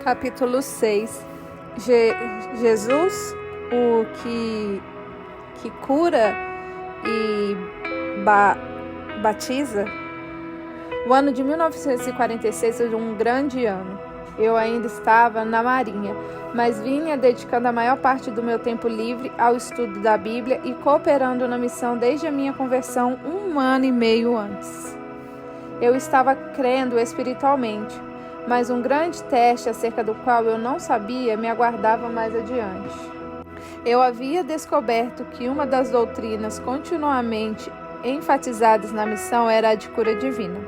Capítulo 6. Jesus, o que cura e batiza. O ano de 1946 foi um grande ano. Eu ainda estava na Marinha, mas vinha dedicando a maior parte do meu tempo livre ao estudo da Bíblia e cooperando na missão desde a minha conversão 1 ano e meio antes. Eu estava crendo espiritualmente, mas um grande teste acerca do qual eu não sabia me aguardava mais adiante. Eu havia descoberto que uma das doutrinas continuamente enfatizadas na missão era a de cura divina.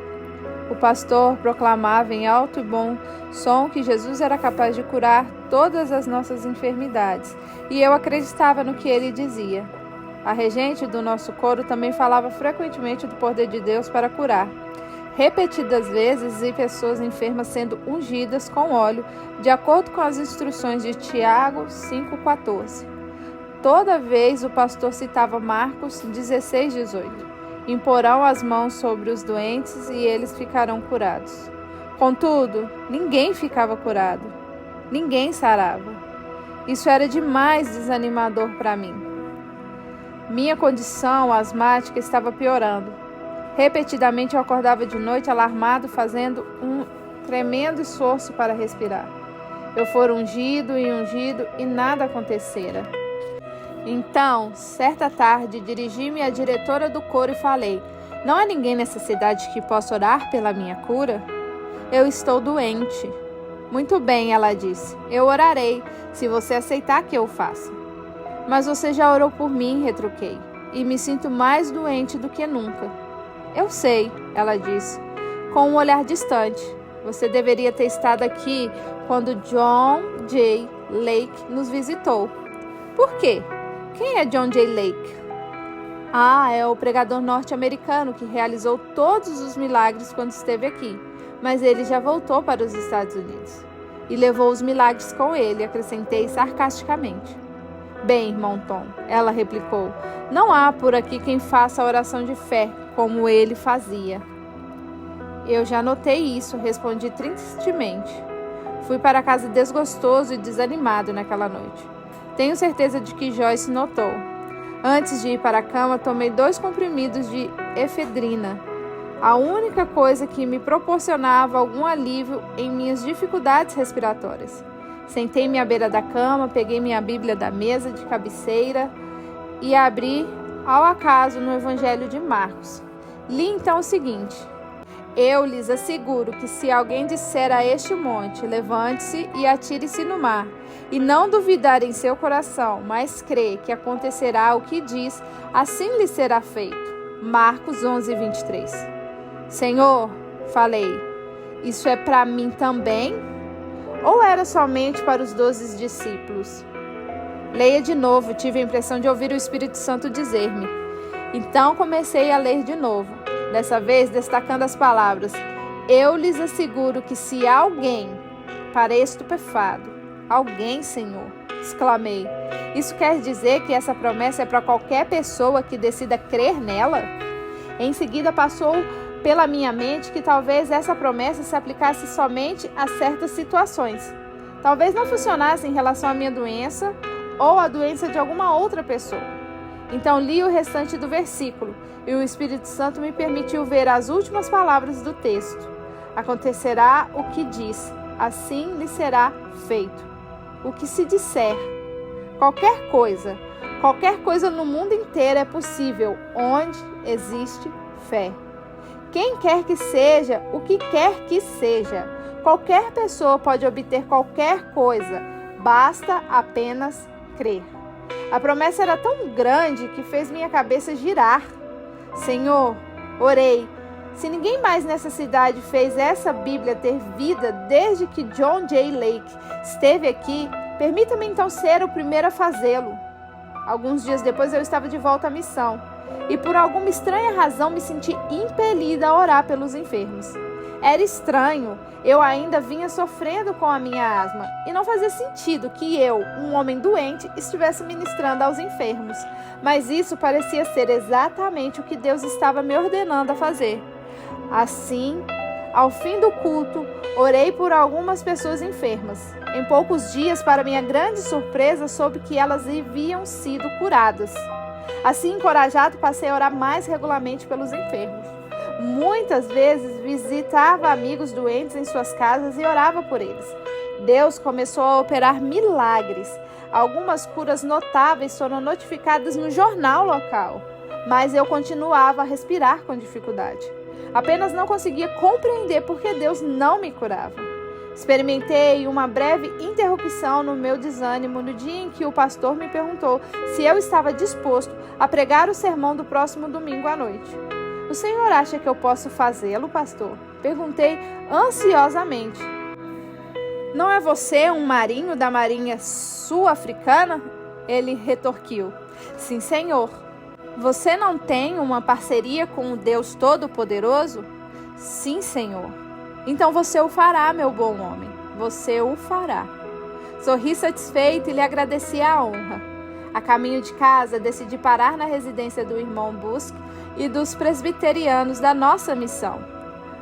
O pastor proclamava em alto e bom som que Jesus era capaz de curar todas as nossas enfermidades, e eu acreditava no que ele dizia. A regente do nosso coro também falava frequentemente do poder de Deus para curar. Repetidas vezes vi pessoas enfermas sendo ungidas com óleo, de acordo com as instruções de Tiago 5,14. Toda vez o pastor citava Marcos 16,18. Imporão as mãos sobre os doentes e eles ficarão curados. Contudo, ninguém ficava curado. Ninguém sarava. Isso era demais desanimador para mim. Minha condição asmática estava piorando. Repetidamente eu acordava de noite alarmado, fazendo um tremendo esforço para respirar. Eu fora ungido e nada acontecera. Então, certa tarde, dirigi-me à diretora do coro e falei: "Não há ninguém nessa cidade que possa orar pela minha cura? Eu estou doente." "Muito bem," ela disse. "Eu orarei, se você aceitar que eu o faça." "Mas você já orou por mim," retruquei, "e me sinto mais doente do que nunca." "Eu sei," ela disse, com um olhar distante. "Você deveria ter estado aqui quando John J. Lake nos visitou." "Por quê? Quem é John J. Lake?" É o pregador norte-americano que realizou todos os milagres quando esteve aqui, mas ele já voltou para os Estados Unidos. E levou os milagres com ele," acrescentei sarcasticamente. "Bem, irmão Tom," ela replicou, "não há por aqui quem faça a oração de fé como ele fazia." "Eu já notei isso," respondi tristemente. Fui para casa desgostoso e desanimado naquela noite. Tenho certeza de que Joyce notou. Antes de ir para a cama, tomei 2 comprimidos de efedrina, a única coisa que me proporcionava algum alívio em minhas dificuldades respiratórias. Sentei-me à beira da cama, peguei minha Bíblia da mesa de cabeceira e abri ao acaso no Evangelho de Marcos. Li então o seguinte: "Eu lhes asseguro que se alguém disser a este monte, levante-se e atire-se no mar, e não duvidar em seu coração, mas crê que acontecerá o que diz, assim lhe será feito." Marcos 11:23. "Senhor," falei, "isso é para mim também? Ou era somente para os 12 discípulos?" "Leia de novo," tive a impressão de ouvir o Espírito Santo dizer-me. Então comecei a ler de novo, dessa vez destacando as palavras: "Eu lhes asseguro que se alguém..." Parei estupefado. "Alguém, Senhor?" exclamei. "Isso quer dizer que essa promessa é para qualquer pessoa que decida crer nela?" Em seguida passou pela minha mente que talvez essa promessa se aplicasse somente a certas situações. Talvez não funcionasse em relação à minha doença ou à doença de alguma outra pessoa. Então li o restante do versículo e o Espírito Santo me permitiu ver as últimas palavras do texto. "Acontecerá o que diz, assim lhe será feito." O que se disser, qualquer coisa no mundo inteiro é possível onde existe fé. Quem quer que seja, o que quer que seja, qualquer pessoa pode obter qualquer coisa, basta apenas crer. A promessa era tão grande que fez minha cabeça girar. "Senhor," orei, "se ninguém mais nessa cidade fez essa Bíblia ter vida desde que John J. Lake esteve aqui, permita-me então ser o primeiro a fazê-lo." Alguns dias depois eu estava de volta à missão e por alguma estranha razão me senti impelida a orar pelos enfermos. Era estranho, eu ainda vinha sofrendo com a minha asma e não fazia sentido que eu, um homem doente, estivesse ministrando aos enfermos, mas isso parecia ser exatamente o que Deus estava me ordenando a fazer. Assim, Ao fim do culto, orei por algumas pessoas enfermas. Em poucos dias, para minha grande surpresa, soube que elas haviam sido curadas. Assim, encorajado, passei a orar mais regularmente pelos enfermos. Muitas vezes visitava amigos doentes em suas casas e orava por eles. Deus começou a operar milagres. Algumas curas notáveis foram notificadas no jornal local, mas eu continuava a respirar com dificuldade. Apenas não conseguia compreender por que Deus não me curava. Experimentei uma breve interrupção no meu desânimo no dia em que o pastor me perguntou se eu estava disposto a pregar o sermão do próximo domingo à noite. O senhor acha que eu posso fazê-lo, pastor? Perguntei ansiosamente. Não é você um marinho da Marinha Sul-Africana? Ele retorquiu. Sim, senhor. Você não tem uma parceria com o Deus Todo-Poderoso? Sim, senhor. Então você o fará, meu bom homem. Você o fará. Sorri satisfeito e lhe agradeci a honra. A caminho de casa, decidi parar na residência do irmão Busk e dos presbiterianos da nossa missão.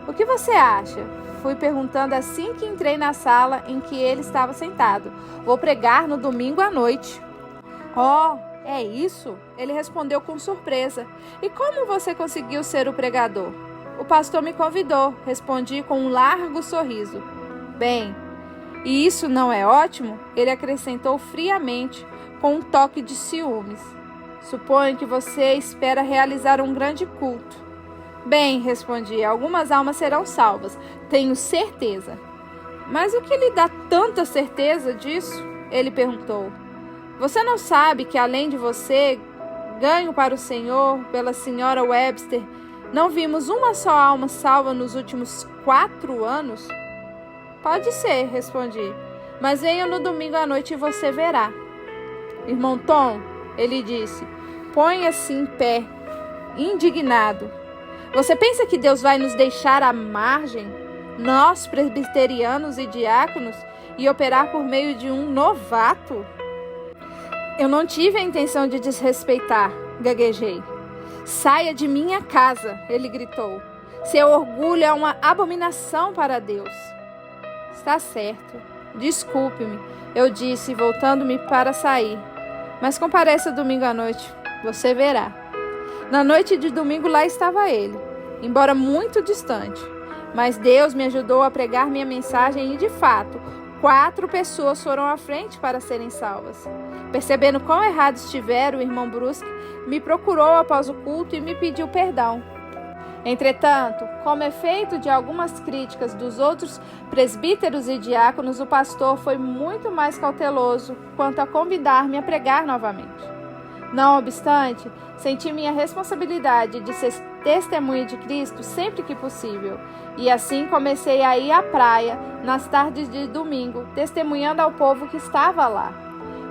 O que você acha? Fui perguntando assim que entrei na sala em que ele estava sentado. Vou pregar no domingo à noite. Oh, é isso? Ele respondeu com surpresa. E como você conseguiu ser o pregador? O pastor me convidou, respondi com um largo sorriso. Bem, e isso não é ótimo? Ele acrescentou friamente, com um toque de ciúmes. Suponho que você espera realizar um grande culto. Bem, respondi, algumas almas serão salvas, tenho certeza. Mas o que lhe dá tanta certeza disso? Ele perguntou. Você não sabe que além de você, ganho para o Senhor, pela senhora Webster, não vimos uma só alma salva nos últimos 4 anos? Pode ser, respondi, mas venha no domingo à noite e você verá. Irmão Tom, ele disse, ponha-se em pé, indignado. Você pensa que Deus vai nos deixar à margem, nós presbiterianos e diáconos, e operar por meio de um novato? Eu não tive a intenção de desrespeitar, gaguejei. Saia de minha casa, ele gritou. Seu orgulho é uma abominação para Deus. Está certo. Desculpe-me, eu disse, voltando-me para sair. Mas compareça domingo à noite, você verá. Na noite de domingo lá estava ele, embora muito distante. Mas Deus me ajudou a pregar minha mensagem e, de fato, 4 pessoas foram à frente para serem salvas. Percebendo quão errado estivera, o irmão Bruce me procurou após o culto e me pediu perdão. Entretanto, como efeito de algumas críticas dos outros presbíteros e diáconos, o pastor foi muito mais cauteloso quanto a convidar-me a pregar novamente. Não obstante, senti minha responsabilidade de ser testemunha de Cristo sempre que possível, e assim comecei a ir à praia nas tardes de domingo, testemunhando ao povo que estava lá.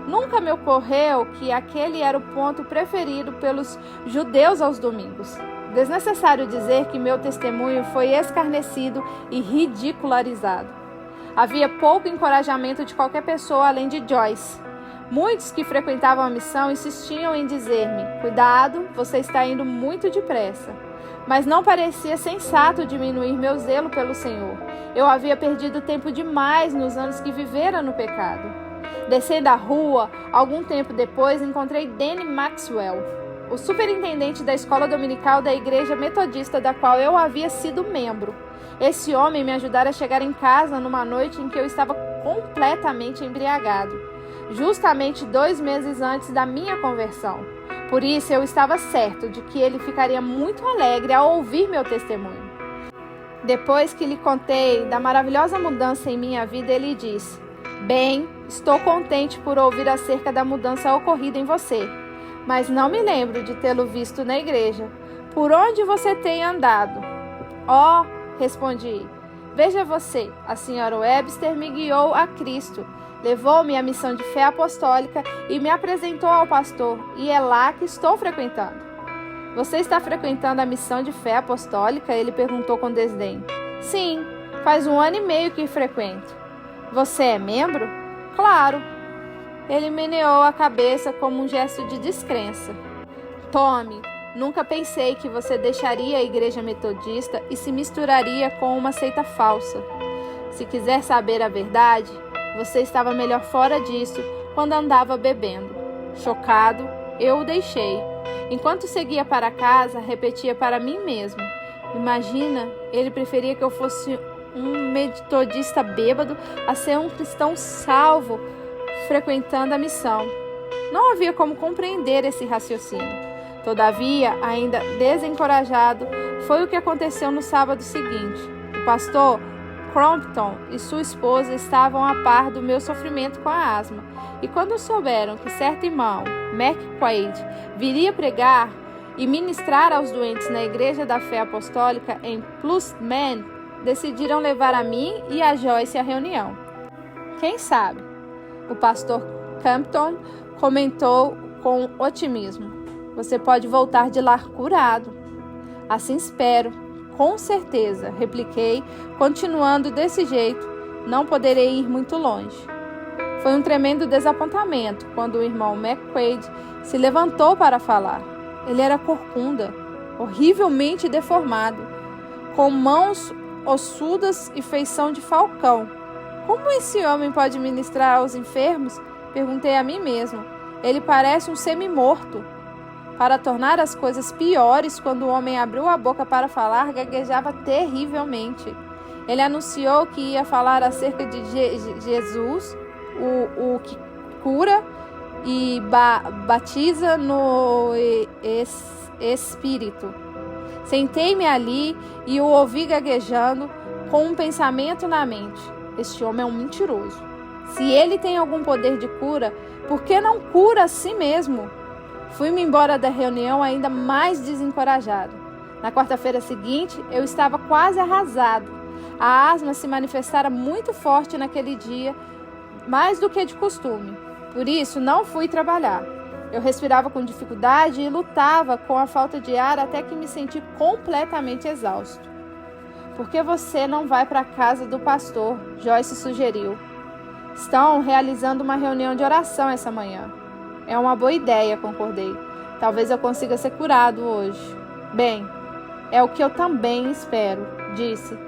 Nunca me ocorreu que aquele era o ponto preferido pelos judeus aos domingos. Desnecessário dizer que meu testemunho foi escarnecido e ridicularizado. Havia pouco encorajamento de qualquer pessoa além de Joyce. Muitos que frequentavam a missão insistiam em dizer-me, cuidado, você está indo muito depressa. Mas não parecia sensato diminuir meu zelo pelo Senhor. Eu havia perdido tempo demais nos anos que vivera no pecado. Descendo a rua, algum tempo depois, encontrei Danny Maxwell, o superintendente da escola dominical da igreja metodista da qual eu havia sido membro. Esse homem me ajudara a chegar em casa numa noite em que eu estava completamente embriagado, justamente 2 meses antes da minha conversão. Por isso eu estava certo de que ele ficaria muito alegre ao ouvir meu testemunho. Depois que lhe contei da maravilhosa mudança em minha vida, ele disse: bem, estou contente por ouvir acerca da mudança ocorrida em você, mas não me lembro de tê-lo visto na igreja. Por onde você tem andado? Oh, respondi, veja você, a senhora Webster me guiou a Cristo, levou-me à missão de fé apostólica e me apresentou ao pastor, e é lá que estou frequentando. Você está frequentando a missão de fé apostólica? Ele perguntou com desdém. Sim, faz 1 ano e meio que frequento. Você é membro? Claro. Ele meneou a cabeça como um gesto de descrença. Tome, Nunca pensei que você deixaria a igreja metodista e se misturaria com uma seita falsa. Se quiser saber a verdade, você estava melhor fora disso quando andava bebendo. Chocado, eu o deixei. Enquanto seguia para casa, repetia para mim mesmo: imagina, ele preferia que eu fosse um metodista bêbado a ser um cristão salvo, frequentando a missão. Não havia como compreender esse raciocínio. Todavia, ainda desencorajado, foi o que aconteceu no sábado seguinte. O pastor Crompton e sua esposa estavam a par do meu sofrimento com a asma, e quando souberam que certo irmão, McQuaid, viria pregar e ministrar aos doentes na Igreja da Fé Apostólica em Plusman, decidiram levar a mim e a Joyce à reunião. Quem sabe? O pastor Campton comentou com otimismo. Você pode voltar de lá curado. Assim espero, com certeza, repliquei, continuando desse jeito, não poderei ir muito longe. Foi um tremendo desapontamento quando o irmão McQuaid se levantou para falar. Ele era corcunda, horrivelmente deformado, com mãos ossudas e feição de falcão. Como esse homem pode ministrar aos enfermos? Perguntei a mim mesmo. Ele parece um semi-morto. Para tornar as coisas piores, quando o homem abriu a boca para falar, gaguejava terrivelmente. Ele anunciou que ia falar acerca de Jesus, o que cura e batiza no Espírito. Sentei-me ali e o ouvi gaguejando com um pensamento na mente. Este homem é um mentiroso. Se ele tem algum poder de cura, por que não cura a si mesmo? Fui-me embora da reunião ainda mais desencorajado. Na quarta-feira seguinte, eu estava quase arrasado. A asma se manifestara muito forte naquele dia, mais do que de costume. Por isso, não fui trabalhar. Eu respirava com dificuldade e lutava com a falta de ar até que me senti completamente exausto. Por que você não vai para a casa do pastor? Joyce sugeriu. Estão realizando uma reunião de oração essa manhã. É uma boa ideia, concordei. Talvez eu consiga ser curado hoje. Bem, é o que eu também espero, disse.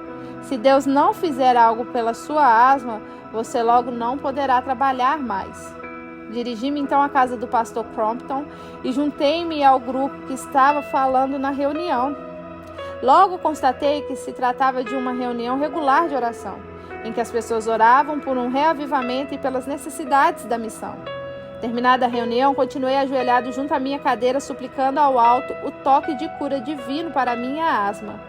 Se Deus não fizer algo pela sua asma, você logo não poderá trabalhar mais. Dirigi-me então à casa do pastor Crompton e juntei-me ao grupo que estava falando na reunião. Logo constatei que se tratava de uma reunião regular de oração, em que as pessoas oravam por um reavivamento e pelas necessidades da missão. Terminada a reunião, continuei ajoelhado junto à minha cadeira, suplicando ao alto o toque de cura divino para a minha asma.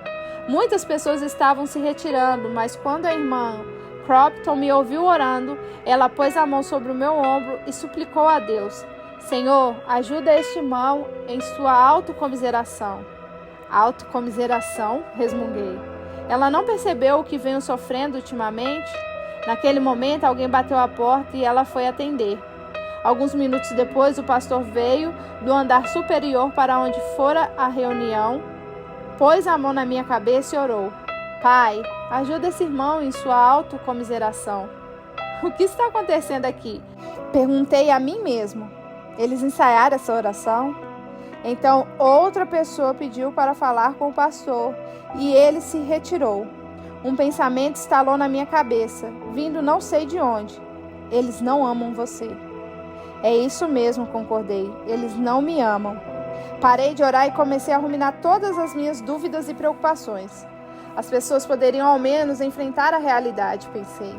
Muitas pessoas estavam se retirando, mas quando a irmã Crompton me ouviu orando, ela pôs a mão sobre o meu ombro e suplicou a Deus: Senhor, ajuda este irmão em sua autocomiseração. Autocomiseração? Resmunguei. Ela não percebeu o que venho sofrendo ultimamente? Naquele momento, alguém bateu à porta e ela foi atender. Alguns minutos depois, o pastor veio do andar superior para onde fora a reunião, pôs a mão na minha cabeça e orou. Pai, ajuda esse irmão em sua autocomiseração. O que está acontecendo aqui? Perguntei a mim mesmo. Eles ensaiaram essa oração? Então, outra pessoa pediu para falar com o pastor e ele se retirou. Um pensamento estalou na minha cabeça, vindo não sei de onde. Eles não amam você. É isso mesmo, concordei. Eles não me amam. Parei de orar e comecei a ruminar todas as minhas dúvidas e preocupações. As pessoas poderiam ao menos enfrentar a realidade, pensei.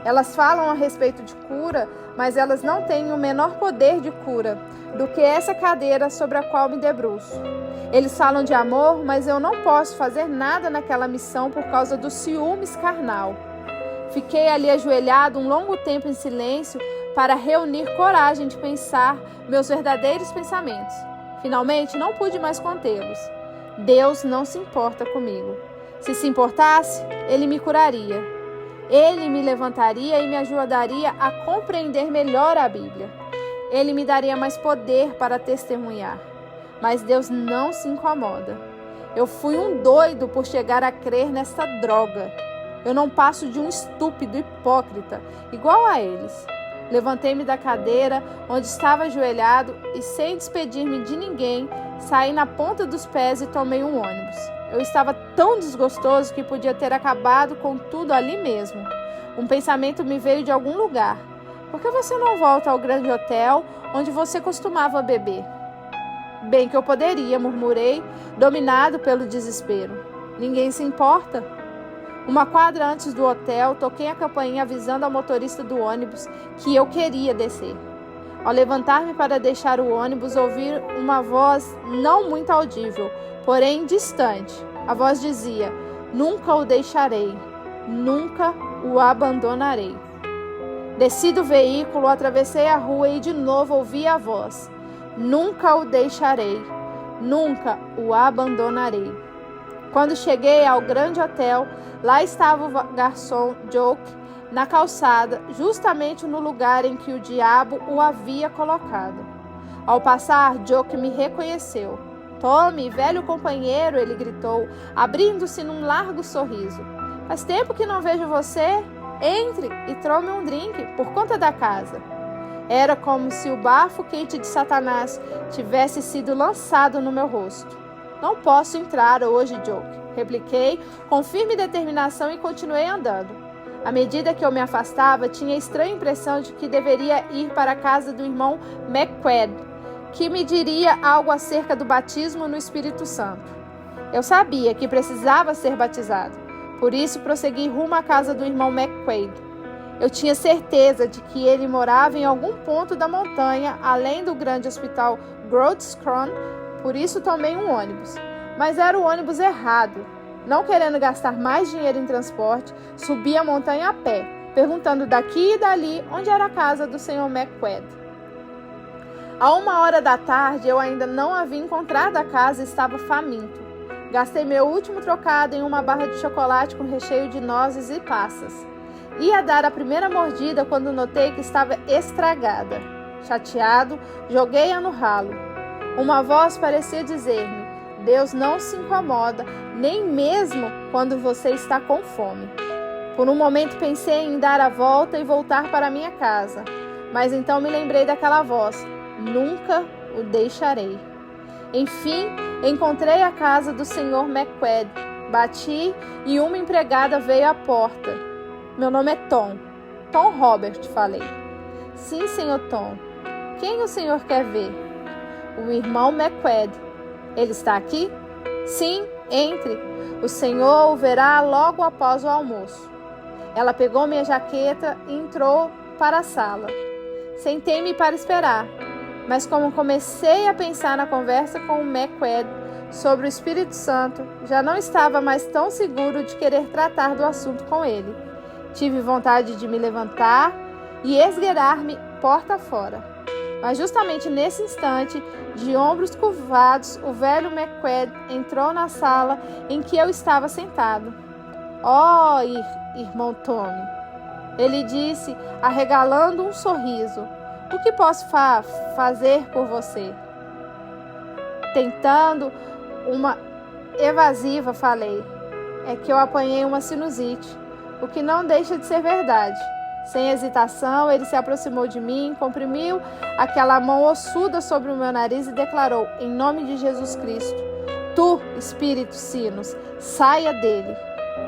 Elas falam a respeito de cura, mas elas não têm o menor poder de cura do que essa cadeira sobre a qual me debruço. Eles falam de amor, mas eu não posso fazer nada naquela missão por causa do ciúmes carnal. Fiquei ali ajoelhado um longo tempo em silêncio para reunir coragem de pensar meus verdadeiros pensamentos. Finalmente, não pude mais contê-los. Deus não se importa comigo. Se se importasse, Ele me curaria. Ele me levantaria e me ajudaria a compreender melhor a Bíblia. Ele me daria mais poder para testemunhar. Mas Deus não se incomoda. Eu fui um doido por chegar a crer nesta droga. Eu não passo de um estúpido hipócrita, igual a eles. Levantei-me da cadeira onde estava ajoelhado e, sem despedir-me de ninguém, saí na ponta dos pés e tomei um ônibus. Eu estava tão desgostoso que podia ter acabado com tudo ali mesmo. Um pensamento me veio de algum lugar. Por que você não volta ao grande hotel onde você costumava beber? Bem que eu poderia, murmurei, dominado pelo desespero. Ninguém se importa. Uma quadra antes do hotel, toquei a campainha avisando ao motorista do ônibus que eu queria descer. Ao levantar-me para deixar o ônibus, ouvi uma voz não muito audível, porém distante. A voz dizia: "Nunca o deixarei, nunca o abandonarei." Desci do veículo, atravessei a rua e de novo ouvi a voz: "Nunca o deixarei, nunca o abandonarei." Quando cheguei ao grande hotel, lá estava o garçom Joke na calçada, justamente no lugar em que o diabo o havia colocado. Ao passar, Joke me reconheceu. "Tommy, velho companheiro," ele gritou, abrindo-se num largo sorriso. "Faz tempo que não vejo você. Entre e tome um drink por conta da casa." Era como se o bafo quente de Satanás tivesse sido lançado no meu rosto. "Não posso entrar hoje, Joke," repliquei com firme determinação e continuei andando. À medida que eu me afastava, tinha a estranha impressão de que deveria ir para a casa do irmão McQuaid, que me diria algo acerca do batismo no Espírito Santo. Eu sabia que precisava ser batizado, por isso prossegui rumo à casa do irmão McQuaid. Eu tinha certeza de que ele morava em algum ponto da montanha, além do grande hospital Grodscron, por isso tomei um ônibus. Mas era o ônibus errado. Não querendo gastar mais dinheiro em transporte, subi a montanha a pé, perguntando daqui e dali onde era a casa do Sr. McQuaid. À 1h da tarde, eu ainda não havia encontrado a casa e estava faminto. Gastei meu último trocado em uma barra de chocolate com recheio de nozes e passas. Ia dar a primeira mordida quando notei que estava estragada. Chateado, joguei-a no ralo. Uma voz parecia dizer-me: "Deus não se incomoda, nem mesmo quando você está com fome." Por um momento pensei em dar a volta e voltar para minha casa, mas então me lembrei daquela voz: "Nunca o deixarei." Enfim, encontrei a casa do Sr. McQuaid. Bati e uma empregada veio à porta. "Meu nome é Tom. Tom Robert," falei. "Sim, Sr. Tom. Quem o senhor quer ver?" "O irmão McQuaid." "Ele está aqui?" "Sim, entre. O senhor o verá logo após o almoço." Ela pegou minha jaqueta e entrou para a sala. Sentei-me para esperar, mas como comecei a pensar na conversa com o McQuaid sobre o Espírito Santo, já não estava mais tão seguro de querer tratar do assunto com ele. Tive vontade de me levantar e esgueirar-me porta fora. Mas justamente nesse instante, de ombros curvados, o velho McQuaid entrou na sala em que eu estava sentado. "Oh, irmão Tommy," ele disse, arregalando um sorriso. "O que posso fazer por você?" Tentando uma evasiva, falei: "É que eu apanhei uma sinusite," o que não deixa de ser verdade. Sem hesitação, ele se aproximou de mim, comprimiu aquela mão ossuda sobre o meu nariz e declarou: "Em nome de Jesus Cristo, tu, espírito sinos, saia dele."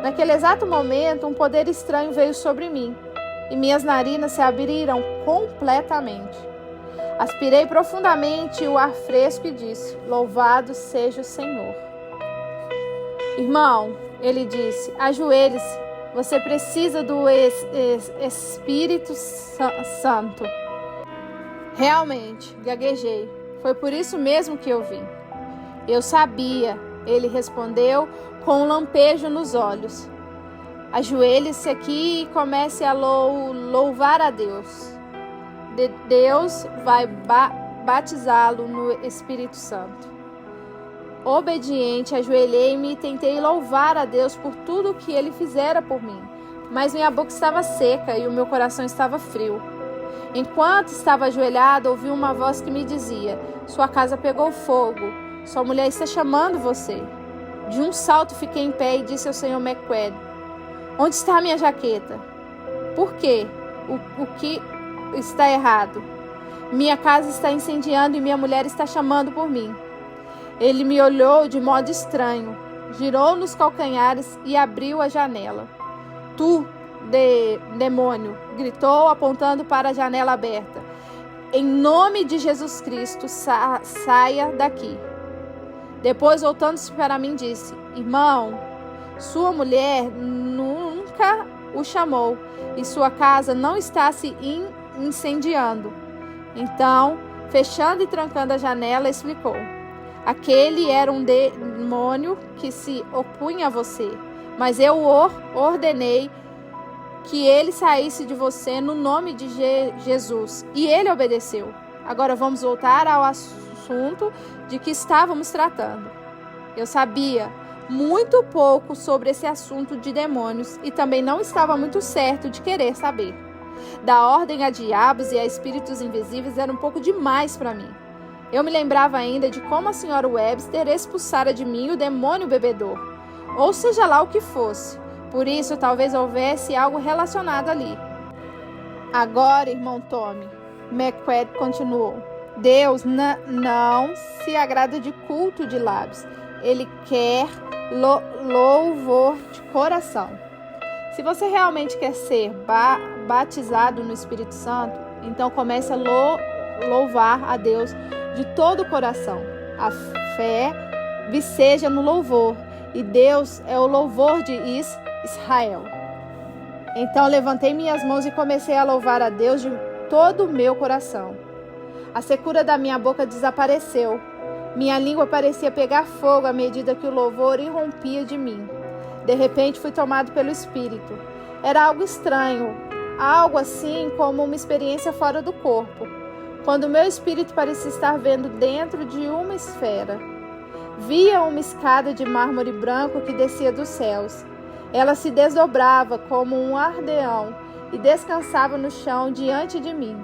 Naquele exato momento, um poder estranho veio sobre mim e minhas narinas se abriram completamente. Aspirei profundamente o ar fresco e disse: "Louvado seja o Senhor." "Irmão," ele disse, "ajoelhe-se. Você precisa do Espírito Santo." Realmente, gaguejei. "Foi por isso mesmo que eu vim." "Eu sabia," ele respondeu com um lampejo nos olhos. "Ajoelhe-se aqui e comece a louvar a Deus. Deus vai batizá-lo no Espírito Santo." Obediente, ajoelhei-me e tentei louvar a Deus por tudo o que ele fizera por mim, mas minha boca estava seca e o meu coração estava frio. Enquanto estava ajoelhado, ouvi uma voz que me dizia: "Sua casa pegou fogo, sua mulher está chamando você." De um salto fiquei em pé e disse ao Sr. McQuaid: "Onde está a minha jaqueta?" "Por quê? está errado. Minha casa está incendiando e minha mulher está chamando por mim. Ele me olhou de modo estranho, girou nos calcanhares e abriu a janela. Tu, demônio, gritou apontando para a janela aberta. Em nome de Jesus Cristo, saia daqui. Depois, voltando-se para mim, disse: Irmão, sua mulher nunca o chamou e sua casa não está se incendiando. Então, fechando e trancando a janela, explicou: Aquele era um demônio que se opunha a você, mas eu ordenei que ele saísse de você no nome de Jesus, e ele obedeceu. Agora vamos voltar ao assunto de que estávamos tratando. Eu sabia muito pouco sobre esse assunto de demônios e também não estava muito certo de querer saber. Da ordem a diabos e a espíritos invisíveis era um pouco demais para mim. Eu me lembrava ainda de como a senhora Webster expulsara de mim o demônio bebedor, ou seja lá o que fosse. Por isso, talvez houvesse algo relacionado ali. Agora, irmão Tommy, McQuaid continuou, Deus não se agrada de culto de lábios. Ele quer louvor de coração. Se você realmente quer ser batizado no Espírito Santo, então comece a louvar a Deus de todo o coração. A fé viceja no louvor, e Deus é o louvor de Israel. Então levantei minhas mãos e comecei a louvar a Deus de todo o meu coração. A secura da minha boca desapareceu. Minha língua parecia pegar fogo à medida que o louvor irrompia de mim. De repente fui tomado pelo Espírito. Era algo estranho, algo assim como uma experiência fora do corpo, quando meu espírito parecia estar vendo dentro de uma esfera. Via uma escada de mármore branco que descia dos céus. Ela se desdobrava como um ardeão e descansava no chão diante de mim.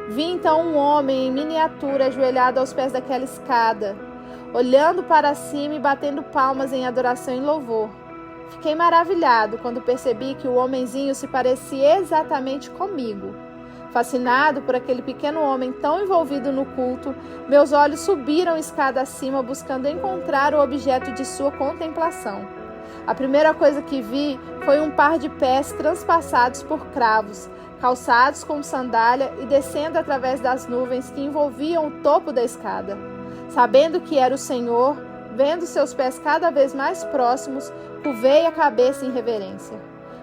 Vi então um homem em miniatura ajoelhado aos pés daquela escada, olhando para cima e batendo palmas em adoração e louvor. Fiquei maravilhado quando percebi que o homenzinho se parecia exatamente comigo. Fascinado por aquele pequeno homem tão envolvido no culto, meus olhos subiram escada acima buscando encontrar o objeto de sua contemplação. A primeira coisa que vi foi um par de pés transpassados por cravos, calçados com sandália e descendo através das nuvens que envolviam o topo da escada. Sabendo que era o Senhor, vendo seus pés cada vez mais próximos, curvei a cabeça em reverência.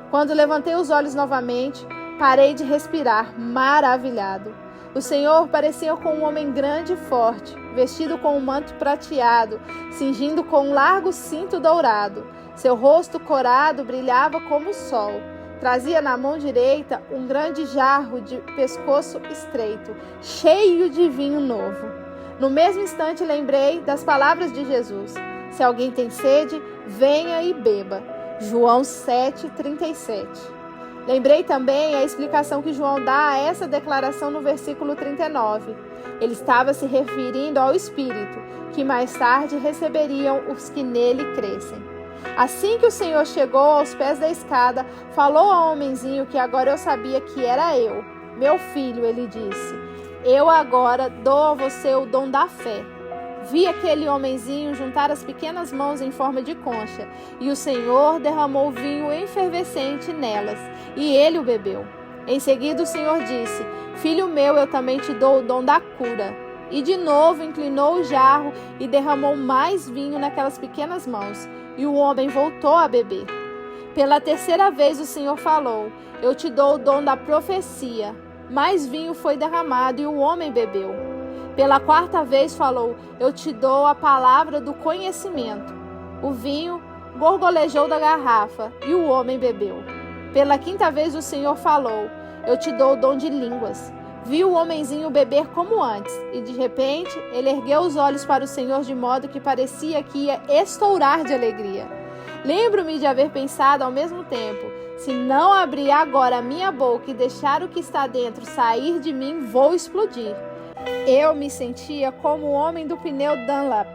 Quando levantei os olhos novamente, parei de respirar, maravilhado. O Senhor parecia com um homem grande e forte, vestido com um manto prateado, cingindo com um largo cinto dourado. Seu rosto corado brilhava como o sol. Trazia na mão direita um grande jarro de pescoço estreito, cheio de vinho novo. No mesmo instante lembrei das palavras de Jesus: Se alguém tem sede, venha e beba. João 7:37. Lembrei também a explicação que João dá a essa declaração no versículo 39. Ele estava se referindo ao Espírito, que mais tarde receberiam os que nele crescem. Assim que o Senhor chegou aos pés da escada, falou ao homenzinho que agora eu sabia que era eu. Meu filho, ele disse, eu agora dou a você o dom da fé. Vi aquele homenzinho juntar as pequenas mãos em forma de concha, e o Senhor derramou vinho efervescente nelas, e ele o bebeu. Em seguida o Senhor disse, filho meu, eu também te dou o dom da cura. E de novo inclinou o jarro e derramou mais vinho naquelas pequenas mãos, e o homem voltou a beber. Pela terceira vez o Senhor falou, eu te dou o dom da profecia. Mais vinho foi derramado e o homem bebeu. Pela quarta vez falou, eu te dou a palavra do conhecimento. O vinho gorgolejou da garrafa e o homem bebeu. Pela quinta vez o Senhor falou, eu te dou o dom de línguas. Vi o homenzinho beber como antes, e de repente ele ergueu os olhos para o Senhor de modo que parecia que ia estourar de alegria. Lembro-me de haver pensado ao mesmo tempo, se não abrir agora a minha boca e deixar o que está dentro sair de mim, vou explodir. Eu me sentia como o homem do pneu Dunlop,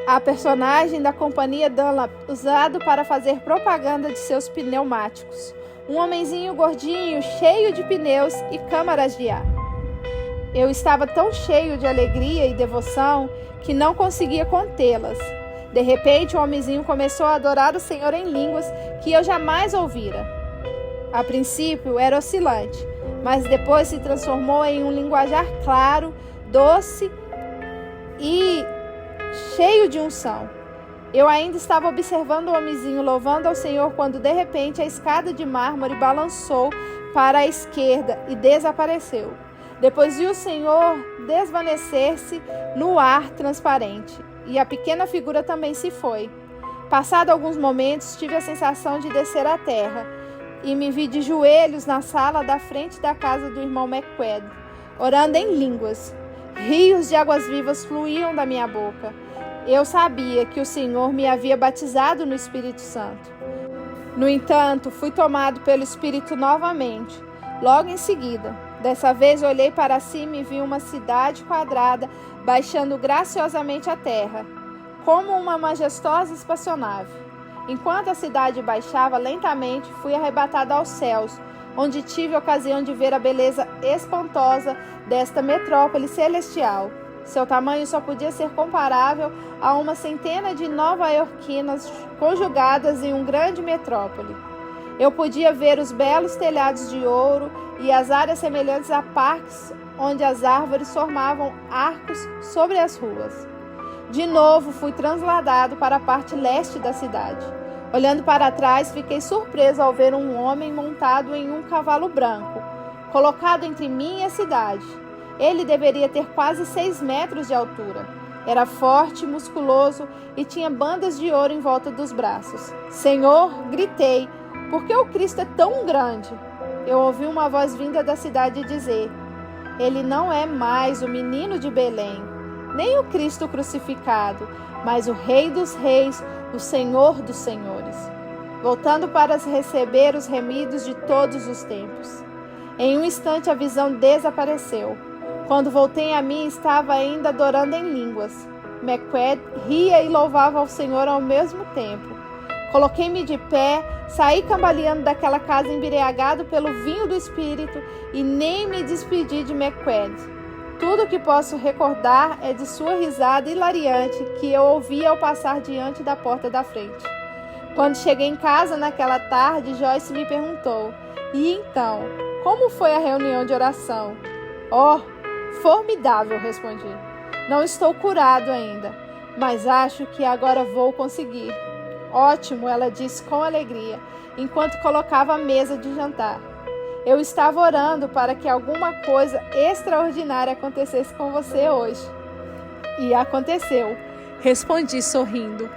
a personagem da companhia Dunlop, usado para fazer propaganda de seus pneumáticos. Um homenzinho gordinho, cheio de pneus e câmaras de ar. Eu estava tão cheio de alegria e devoção que não conseguia contê-las. De repente, o homenzinho começou a adorar o Senhor em línguas que eu jamais ouvira. A princípio era oscilante, mas depois se transformou em um linguajar claro, doce e cheio de unção. Eu ainda estava observando o homenzinho louvando ao Senhor quando de repente a escada de mármore balançou para a esquerda e desapareceu. Depois vi o Senhor desvanecer-se no ar transparente e a pequena figura também se foi. Passado alguns momentos, tive a sensação de descer à terra e me vi de joelhos na sala da frente da casa do irmão McQuaid, orando em línguas. Rios de águas vivas fluíam da minha boca. Eu sabia que o Senhor me havia batizado no Espírito Santo. No entanto, fui tomado pelo Espírito novamente, logo em seguida. Dessa vez olhei para cima e vi uma cidade quadrada baixando graciosamente a terra, como uma majestosa espaçonave. Enquanto a cidade baixava lentamente, fui arrebatado aos céus, onde tive a ocasião de ver a beleza espantosa desta metrópole celestial. Seu tamanho só podia ser comparável a uma centena de nova-iorquinas conjugadas em uma grande metrópole. Eu podia ver os belos telhados de ouro e as áreas semelhantes a parques onde as árvores formavam arcos sobre as ruas. De novo fui trasladado para a parte leste da cidade. Olhando para trás, fiquei surpreso ao ver um homem montado em um cavalo branco, colocado entre mim e a cidade. Ele deveria ter quase 6 metros de altura. Era forte, musculoso e tinha bandas de ouro em volta dos braços. Senhor, gritei, por que o Cristo é tão grande? Eu ouvi uma voz vinda da cidade dizer, ele não é mais o menino de Belém, nem o Cristo crucificado, mas o Rei dos Reis, o Senhor dos Senhores, voltando para receber os remidos de todos os tempos. Em um instante a visão desapareceu. Quando voltei a mim, estava ainda adorando em línguas. McQuaid ria e louvava ao Senhor ao mesmo tempo. Coloquei-me de pé, saí cambaleando daquela casa embriagado pelo vinho do Espírito e nem me despedi de McQuaid. Tudo o que posso recordar é de sua risada hilariante que eu ouvi ao passar diante da porta da frente. Quando cheguei em casa naquela tarde, Joyce me perguntou, e então, como foi a reunião de oração? Oh, formidável, respondi. Não estou curado ainda, mas acho que agora vou conseguir. Ótimo, ela disse com alegria, enquanto colocava a mesa de jantar. Eu estava orando para que alguma coisa extraordinária acontecesse com você hoje. E aconteceu, respondi sorrindo.